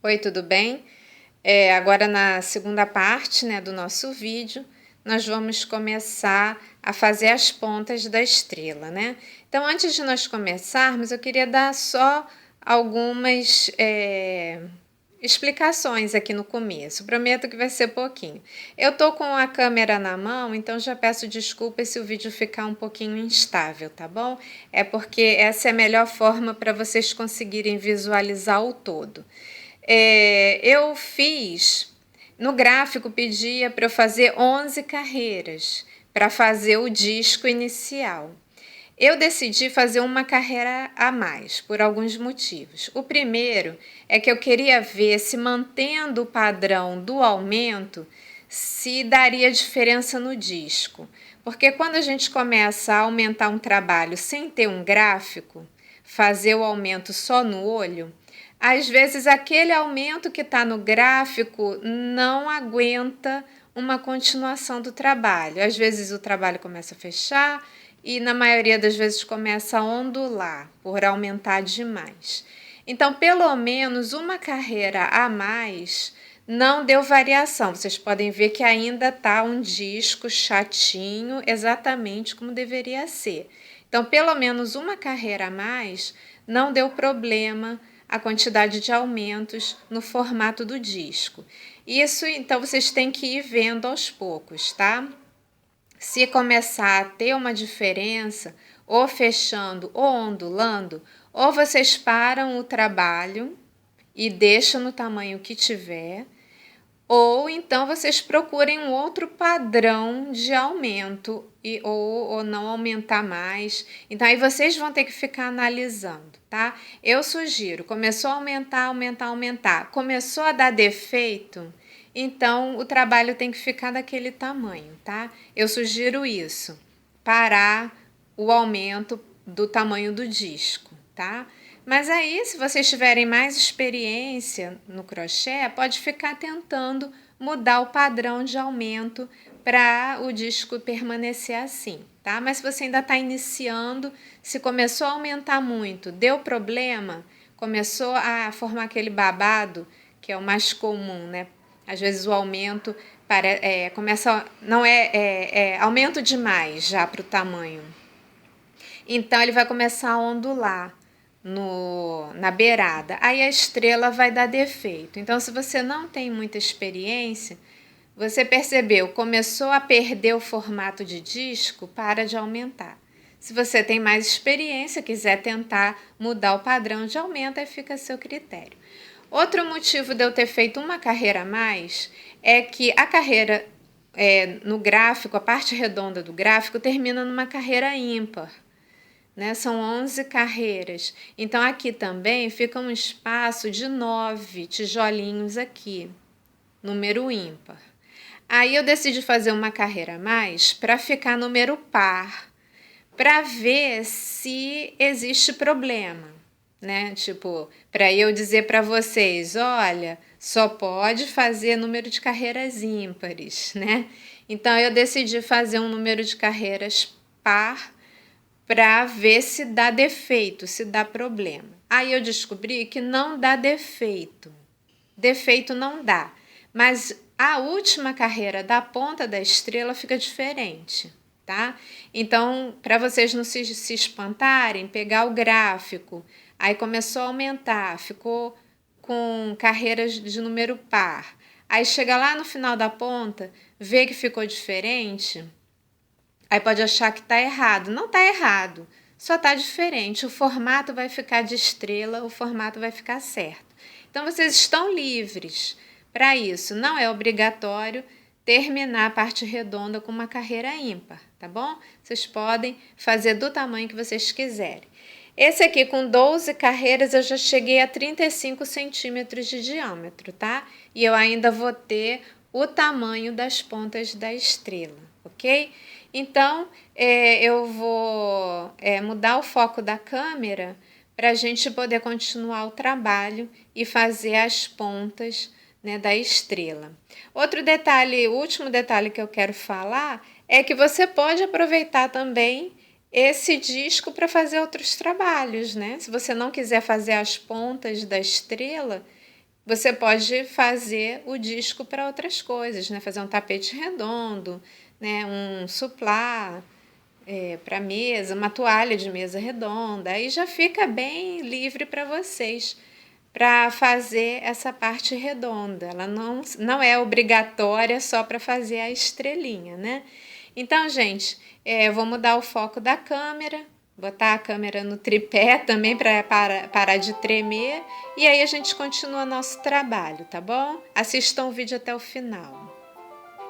Oi, tudo bem? Agora na segunda parte, né, do nosso vídeo, nós vamos começar a fazer as pontas da estrela, né? Então, antes de nós começarmos, eu queria dar só algumas explicações aqui no começo. Prometo que vai ser pouquinho. Eu tô com a câmera na mão, então já peço desculpas se o vídeo ficar um pouquinho instável, tá bom? É porque essa é a melhor forma para vocês conseguirem visualizar o todo. Eu fiz, no gráfico pedia para eu fazer 11 carreiras para fazer o disco inicial. Eu decidi fazer uma carreira a mais, por alguns motivos. O primeiro é que eu queria ver se, mantendo o padrão do aumento, se daria diferença no disco. Porque quando a gente começa a aumentar um trabalho sem ter um gráfico, fazer o aumento só no olho, às vezes aquele aumento que está no gráfico não aguenta uma continuação do trabalho. Às vezes o trabalho começa a fechar e na maioria das vezes começa a ondular por aumentar demais. Então, pelo menos uma carreira a mais não deu variação. Vocês podem ver que ainda está um disco chatinho, exatamente como deveria ser. Então, pelo menos uma carreira a mais não deu problema a quantidade de aumentos no formato do disco. Isso, então, vocês têm que ir vendo aos poucos, tá? Se começar a ter uma diferença, ou fechando ou ondulando, ou vocês param o trabalho e deixam no tamanho que tiver, ou então vocês procurem um outro padrão de aumento ou não aumentar mais. Então aí vocês vão ter que ficar analisando, tá? Eu sugiro, começou a aumentar. Começou a dar defeito, então o trabalho tem que ficar daquele tamanho, tá? Eu sugiro isso, parar o aumento do tamanho do disco, tá? Mas aí, se vocês tiverem mais experiência no crochê, pode ficar tentando mudar o padrão de aumento para o disco permanecer assim, tá? Mas se você ainda está iniciando, se começou a aumentar muito, deu problema, começou a formar aquele babado, que é o mais comum, né? Às vezes o aumento começa, não aumento demais já para o tamanho. Então ele vai começar a ondular na beirada. Aí a estrela vai dar defeito. Então, se você não tem muita experiência, você percebeu, começou a perder o formato de disco, para de aumentar. Se você tem mais experiência, quiser tentar mudar o padrão de aumento, aí fica a seu critério. Outro motivo de eu ter feito uma carreira a mais é que a carreira no gráfico, a parte redonda do gráfico, termina numa carreira ímpar. Né? São 11 carreiras. Então, aqui também fica um espaço de 9 tijolinhos aqui, número ímpar. Aí eu decidi fazer uma carreira a mais para ficar número par, para ver se existe problema, né? Tipo, para eu dizer para vocês, olha, só pode fazer número de carreiras ímpares, né? Então, eu decidi fazer um número de carreiras par para ver se dá defeito, se dá problema. Aí eu descobri que não dá defeito. Defeito não dá. Mas a última carreira da ponta da estrela fica diferente, tá? Então, para vocês não se espantarem, pegar o gráfico, aí começou a aumentar, ficou com carreiras de número par. Aí chega lá no final da ponta, vê que ficou diferente. Aí pode achar que está errado. Não está errado, só está diferente. O formato vai ficar de estrela, o formato vai ficar certo. Então, vocês estão livres para isso. Não é obrigatório terminar a parte redonda com uma carreira ímpar, tá bom? Vocês podem fazer do tamanho que vocês quiserem. Esse aqui, com 12 carreiras, eu já cheguei a 35 centímetros de diâmetro, tá? E eu ainda vou ter o tamanho das pontas da estrela, ok? Então, eu vou mudar o foco da câmera para a gente poder continuar o trabalho e fazer as pontas, né, da estrela. Outro detalhe, o último detalhe que eu quero falar é que você pode aproveitar também esse disco para fazer outros trabalhos, né? Se você não quiser fazer as pontas da estrela, Você pode fazer o disco para outras coisas, né, fazer um tapete redondo, né, um suplá, para mesa, uma toalha de mesa redonda, aí já fica bem livre para vocês, para fazer essa parte redonda, ela não é obrigatória só para fazer a estrelinha, né. Então gente, eu vou mudar o foco da câmera, botar a câmera no tripé também para parar de tremer, e aí a gente continua nosso trabalho, tá bom? Assistam o vídeo até o final.